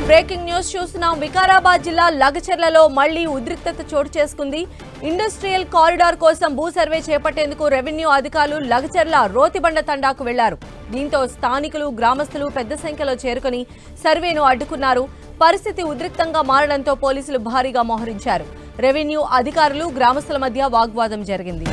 Breaking news చూస్తున్నాం. వికారాబాద్ జిల్లా లగచెర్లలో మళ్లీ ఉద్రిక్తత చోటు చేసుకుంది. ఇండస్ట్రియల్ కారిడార్ కోసం భూ సర్వే చేపట్టేందుకు రెవెన్యూ అధికారులు లగచెర్ల రోతిబండ తండాకు వెళ్లారు. దీంతో స్థానికులు గ్రామస్తులు పెద్ద సంఖ్యలో చేరుకుని సర్వేను అడ్డుకున్నారు. పరిస్థితి ఉద్రిక్తంగా మారడంతో పోలీసులు భారీగా మోహరించారు. రెవెన్యూ అధికారులు గ్రామస్తుల మధ్య వాగ్వాదం జరిగింది.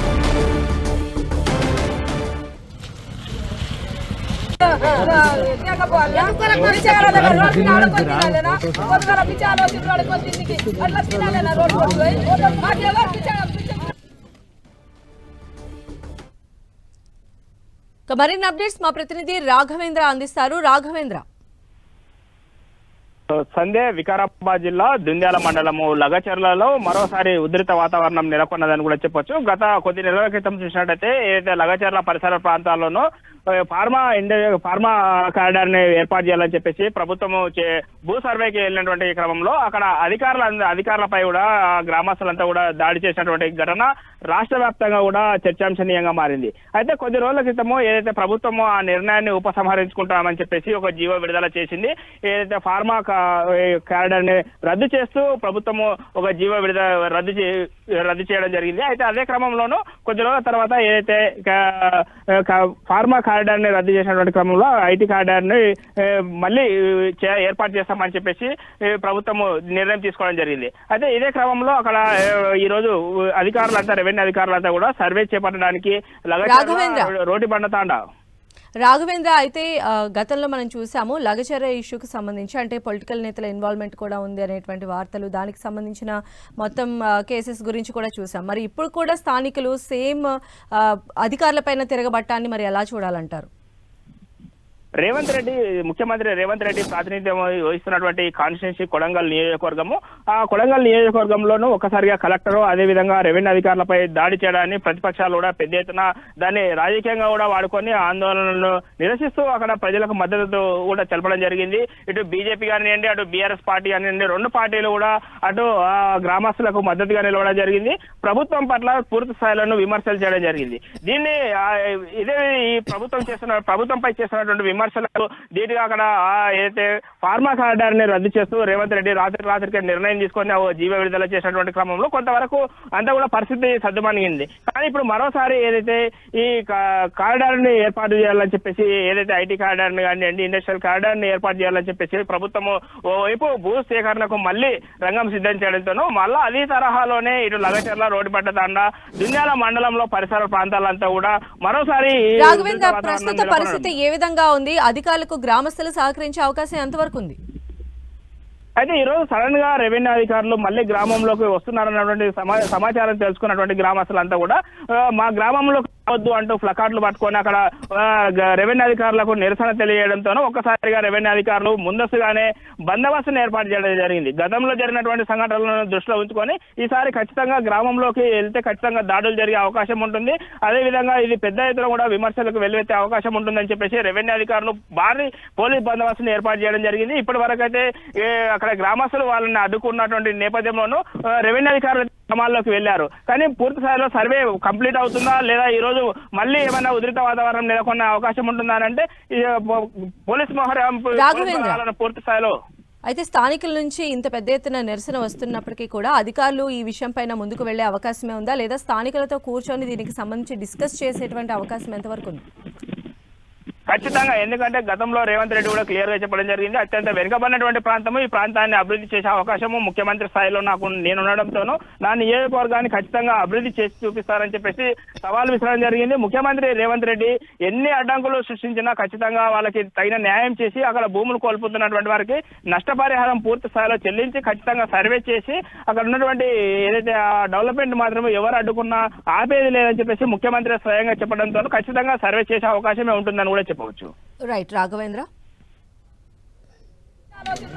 మరిన్ని అప్డేట్స్ మా ప్రతినిధి రాఘవేంద్ర అందిస్తారు. రాఘవేంద్ర. సందే వికారాబాద్ జిల్లా దుంద్యాల మండలము లగచెర్లలో మరోసారి ఉధృత వాతావరణం నెలకొన్నదని కూడా చెప్పొచ్చు. గత కొద్ది నెలల క్రితం చూసినట్టయితే ఏదైతే లగచెర్ల పరిసర ప్రాంతాల్లోనూ ఫార్మా కారిడార్ ని ఏర్పాటు చేయాలని చెప్పేసి ప్రభుత్వము భూ సర్వేకి వెళ్ళినటువంటి క్రమంలో అక్కడ అధికారులపై కూడా గ్రామస్తులంతా కూడా దాడి చేసినటువంటి ఘటన రాష్ట్ర వ్యాప్తంగా కూడా చర్చాంశనీయంగా మారింది. అయితే కొద్ది రోజుల క్రితము ఏదైతే ప్రభుత్వము ఆ నిర్ణయాన్ని ఉపసంహరించుకుంటామని చెప్పేసి ఒక జీవో విడుదల చేసింది. ఏదైతే ఫార్మా కారిడార్ ని రద్దు చేస్తూ ప్రభుత్వము ఒక జీవో రద్దు చేయడం జరిగింది. అయితే అదే క్రమంలోనూ కొద్ది రోజుల తర్వాత ఏదైతే ఫార్మా కారిడార్ ని రద్దు చేసినటువంటి క్రమంలో ఐటీ కారిడార్ ని మళ్ళీ ఏర్పాటు చేస్తామని చెప్పేసి ప్రభుత్వము నిర్ణయం తీసుకోవడం జరిగింది. అయితే ఇదే క్రమంలో అక్కడ ఈ రోజు అధికారులంతా రెవెన్యూ అధికారులంతా కూడా సర్వే చేపట్టడానికి రోటి బండ తాండా. రాఘవేంద్ర, అయితే గతంలో మనం చూసాము లగచెర్ల ఇష్యూకి సంబంధించి అంటే పొలిటికల్ నేతల ఇన్వాల్వ్మెంట్ కూడా ఉంది అనేటువంటి వార్తలు, దానికి సంబంధించిన మొత్తం కేసెస్ గురించి కూడా చూసాం. మరి ఇప్పుడు కూడా స్థానికులు సేమ్ అధికారులపైన తిరగబట్టాన్ని మరి ఎలా చూడాలంటారు? ముఖ్యమంత్రి రేవంత్ రెడ్డి ప్రాతినిధ్యం వహిస్తున్నటువంటి కాన్స్టిట్యున్సీ కొడంగల్ నియోజకవర్గము, ఆ కొడంగల్ నియోజకవర్గంలోనూ ఒక్కసారిగా కలెక్టర్ అదేవిధంగా రెవెన్యూ అధికారులపై దాడి చేయడాన్ని ప్రతిపక్షాలు కూడా పెద్ద ఎత్తున దాన్ని రాజకీయంగా కూడా వాడుకొని ఆందోళనలను నిరసిస్తూ అక్కడ ప్రజలకు మద్దతు కూడా తెలపడం జరిగింది. ఇటు బీజేపీ కానివ్వండి, అటు బీఆర్ఎస్ పార్టీ కానివ్వండి, రెండు పార్టీలు కూడా అటు గ్రామస్తులకు మద్దతుగా నిలవడం జరిగింది. ప్రభుత్వం పట్ల పూర్తి స్థాయిలో విమర్శలు చేయడం జరిగింది. దీన్ని ఈ ప్రభుత్వంపై చేస్తున్నటువంటి విమర్శలకు ధీటుగా అక్కడ ఏదైతే ఫార్మా కారిడార్ ని రద్దు చేస్తూ రేవంత్ రెడ్డి రాత్రికి నిర్ణయం తీసుకొని జీవ విడుదల చేసినటువంటి క్రమంలో కొంతవరకు అంతా కూడా పరిస్థితి సర్దుమణిగింది. కానీ ఇప్పుడు మరోసారి ఏదైతే ఈ కారిడార్ ని ఏర్పాటు చేయాలని చెప్పేసి ఏదైతే ఐటీ కారిడార్ ని కానివ్వండి, ఇండస్ట్రియల్ కారిడార్ ని ఏర్పాటు చేయాలని చెప్పేసి ప్రభుత్వము ఓవైపు భూ సేకరణకు మళ్ళీ రంగం సిద్ధం చేయడంతోనూ మళ్ళా అదే తరహాలోనే ఇటు లగచెర్ల రోడ్డుపట్ట తాండా దుంద్యాల మండలంలో పరిసర ప్రాంతాలంతా కూడా మరోసారి ప్రస్తుత పరిస్థితి ఏ విధంగా ఉంది? అధికారులకు గ్రామస్తులు సహకరించే అవకాశం ఎంతవరకు ఉంది? అయితే ఈ రోజు సడన్ గా రెవెన్యూ అధికారులు మళ్ళీ గ్రామంలోకి వస్తున్నారన్నటువంటి సమాచారం తెలుసుకున్నటువంటి గ్రామస్తులంతా కూడా మా గ్రామంలోకి రావద్దు అంటూ ప్లకార్డులు పట్టుకొని అక్కడ రెవెన్యూ అధికారులకు నిరసన తెలియజేయడంతోనూ ఒక్కసారిగా రెవెన్యూ అధికారులు ముందస్తుగానే బందోబస్తును ఏర్పాటు చేయడం జరిగింది. గతంలో జరిగినటువంటి సంఘటనలను దృష్టిలో ఉంచుకొని ఈసారి ఖచ్చితంగా గ్రామంలోకి వెళ్తే ఖచ్చితంగా దాడులు జరిగే అవకాశం ఉంటుంది. అదేవిధంగా ఇది పెద్ద ఎత్తున కూడా విమర్శలకు వెల్లువెత్తే అవకాశం ఉంటుందని చెప్పేసి రెవెన్యూ అధికారులు భారీ పోలీస్ బందోబస్తును ఏర్పాటు చేయడం జరిగింది. ఇప్పటి వరకు అయితే అక్కడ గ్రామస్తులు వాళ్ళని అడ్డుకున్నటువంటి నేపథ్యంలోనూ రెవెన్యూ అధికారులు గ్రామాల్లోకి వెళ్లారు. కానీ పూర్తి స్థాయిలో సర్వే కంప్లీట్ అవుతుందా లేదా ఈ రోజు మళ్ళీ ఏమైనా ఉధృత వాతావరణం నెలకొన్న అవకాశం ఉంటుందా అంటే పోలీస్ మోహరించాలని పూర్తి స్థాయిలో. అయితే స్థానికుల నుంచి ఇంత పెద్ద ఎత్తున నిరసన వస్తున్నప్పటికీ కూడా అధికారులు ఈ విషయం పైన ముందుకు వెళ్లే అవకాశమే ఉందా లేదా స్థానికులతో కూర్చొని దీనికి సంబంధించి డిస్కస్ చేసేటువంటి అవకాశం ఎంతవరకు ఉంది? ఖచ్చితంగా, ఎందుకంటే గతంలో రేవంత్ రెడ్డి కూడా క్లియర్ గా చెప్పడం జరిగింది. అత్యంత వెనుకబడినటువంటి ప్రాంతము, ఈ ప్రాంతాన్ని అభివృద్ధి చేసే అవకాశము ముఖ్యమంత్రి స్థాయిలో నేను ఉండడంతోనూ నా నియోజకవర్గాన్ని ఖచ్చితంగా అభివృద్ధి చేసి చూపిస్తారని చెప్పేసి సవాల్ విసరడం జరిగింది. ముఖ్యమంత్రి రేవంత్ రెడ్డి ఎన్ని అడ్డంకులు సృష్టించినా ఖచ్చితంగా వాళ్ళకి తగిన న్యాయం చేసి అక్కడ భూములు కోల్పోతున్నటువంటి వారికి నష్టపరిహారం పూర్తి స్థాయిలో చెల్లించి ఖచ్చితంగా సర్వే చేసి అక్కడ ఉన్నటువంటి ఏదైతే డెవలప్మెంట్ మాత్రమే ఎవరు అడ్డుకున్నా ఆపేది లేదని చెప్పేసి ముఖ్యమంత్రి స్వయంగా చెప్పడంతో ఖచ్చితంగా సర్వే చేసే అవకాశమే ఉంటుందని కూడా చెప్పవచ్చు. రైట్ రాఘవేంద్ర. అట్లా